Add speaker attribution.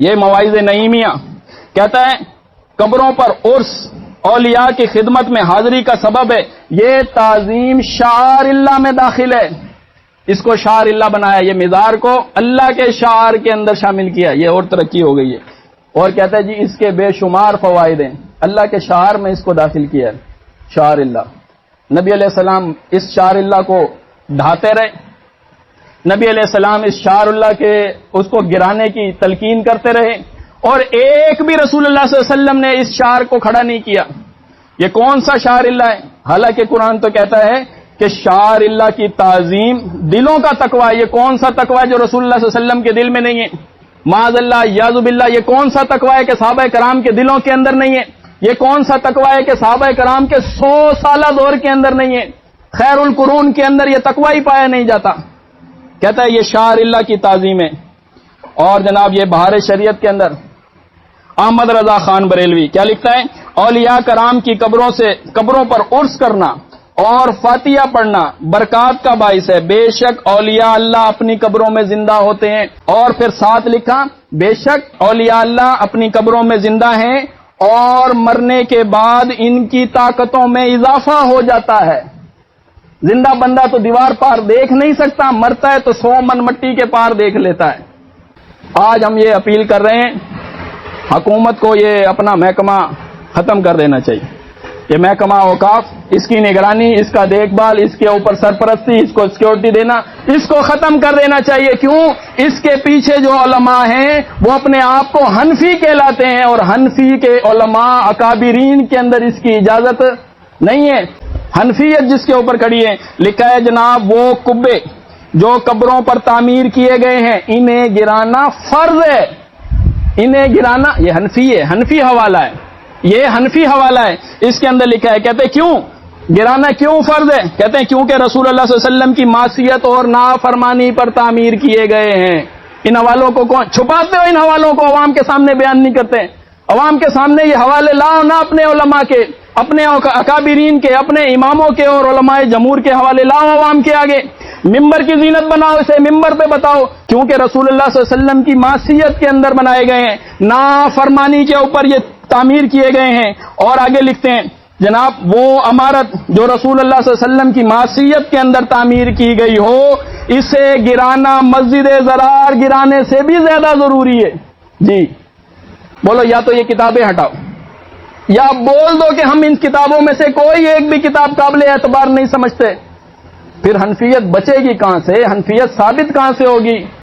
Speaker 1: یہ مواعظ نعیمیہ کہتا ہے قبروں پر عرس اولیاء کی خدمت میں حاضری کا سبب ہے، یہ تعظیم شعار اللہ میں داخل ہے، اس کو شعار اللہ بنایا، یہ مزار کو اللہ کے شعار کے اندر شامل کیا، یہ اور ترقی ہو گئی ہے۔ اور کہتا ہے جی اس کے بے شمار فوائد ہیں، اللہ کے شعار میں اس کو داخل کیا ہے، شعار اللہ۔ نبی علیہ السلام اس شعار اللہ کو ڈھاتے رہے، نبی علیہ السلام اس شعار اللہ کے اس کو گرانے کی تلقین کرتے رہے، اور ایک بھی رسول اللہ صلی اللہ علیہ وسلم نے اس شعار کو کھڑا نہیں کیا۔ یہ کون سا شعار اللہ ہے؟ حالانکہ قرآن تو کہتا ہے کہ شعار اللہ کی تعظیم دلوں کا تقوی ہے۔ یہ کون سا تقوی ہے جو رسول اللہ صلی اللہ علیہ وسلم کے دل میں نہیں ہے؟ معاذ اللہ یعوذ باللہ، یہ کون سا تقوی ہے کہ صحابہ کرام کے دلوں کے اندر نہیں ہے؟ یہ کون سا تقوی ہے کہ صحابہ کرام کے 100 سالہ دور کے اندر نہیں ہے؟ خیر القرون کے اندر یہ تقوی ہی پایا نہیں جاتا۔ کہتا ہے یہ شعار اللہ کی تعظیم ہے۔ اور جناب یہ بہار شریعت کے اندر احمد رضا خان بریلوی کیا لکھتا ہے؟ اولیاء کرام کی قبروں پر عرس کرنا اور فاتحہ پڑھنا برکات کا باعث ہے، بے شک اولیاء اللہ اپنی قبروں میں زندہ ہوتے ہیں۔ اور پھر ساتھ لکھا بے شک اولیاء اللہ اپنی قبروں میں زندہ ہیں اور مرنے کے بعد ان کی طاقتوں میں اضافہ ہو جاتا ہے۔ زندہ بندہ تو دیوار پار دیکھ نہیں سکتا، مرتا ہے تو 100 من مٹی کے پار دیکھ لیتا ہے۔ آج ہم یہ اپیل کر رہے ہیں حکومت کو یہ اپنا محکمہ ختم کر دینا چاہیے۔ یہ محکمہ اوقاف، اس کی نگرانی، اس کا دیکھ بھال، اس کے اوپر سرپرستی، اس کو سیکورٹی دینا، اس کو ختم کر دینا چاہیے۔ کیوں؟ اس کے پیچھے جو علماء ہیں وہ اپنے آپ کو حنفی کہلاتے ہیں، اور حنفی کے علماء اکابرین کے اندر اس کی اجازت نہیں ہے۔ حنفیت جس کے اوپر کھڑی ہے، لکھا ہے جناب وہ قبے جو قبروں پر تعمیر کیے گئے ہیں انہیں گرانا فرض ہے، انہیں گرانا، یہ حنفی ہے، حنفی حوالہ ہے، یہ حنفی حوالہ ہے، اس کے اندر لکھا ہے۔ کہتے ہیں کیوں گرانا کیوں فرض ہے؟ کہتے ہیں کیونکہ رسول اللہ صلی اللہ علیہ وسلم کی معصیت اور نافرمانی پر تعمیر کیے گئے ہیں۔ ان حوالوں کو کون چھپاتے ہو؟ ان حوالوں کو عوام کے سامنے بیان نہیں کرتے۔ عوام کے سامنے یہ حوالے لاؤ نہ، اپنے علماء کے، اپنے اکابرین کے، اپنے اماموں کے اور علماء جمہور کے حوالے لاؤ عوام کے آگے۔ ممبر کی زینت بناؤ، اسے ممبر پہ بتاؤ، کیونکہ رسول اللہ صلی اللہ علیہ وسلم کی معصیت کے اندر بنائے گئے ہیں، نافرمانی کے اوپر یہ تعمیر کیے گئے ہیں۔ اور آگے لکھتے ہیں جناب وہ عمارت جو رسول اللہ صلی اللہ علیہ وسلم کی معصیت کے اندر تعمیر کی گئی ہو، اسے گرانا مسجد ضرار گرانے سے بھی زیادہ ضروری ہے۔ جی بولو، یا تو یہ کتابیں ہٹاؤ یا بول دو کہ ہم ان کتابوں میں سے کوئی ایک بھی کتاب قابل اعتبار نہیں سمجھتے۔ پھر حنفیت بچے گی کہاں سے؟ حنفیت ثابت کہاں سے ہوگی؟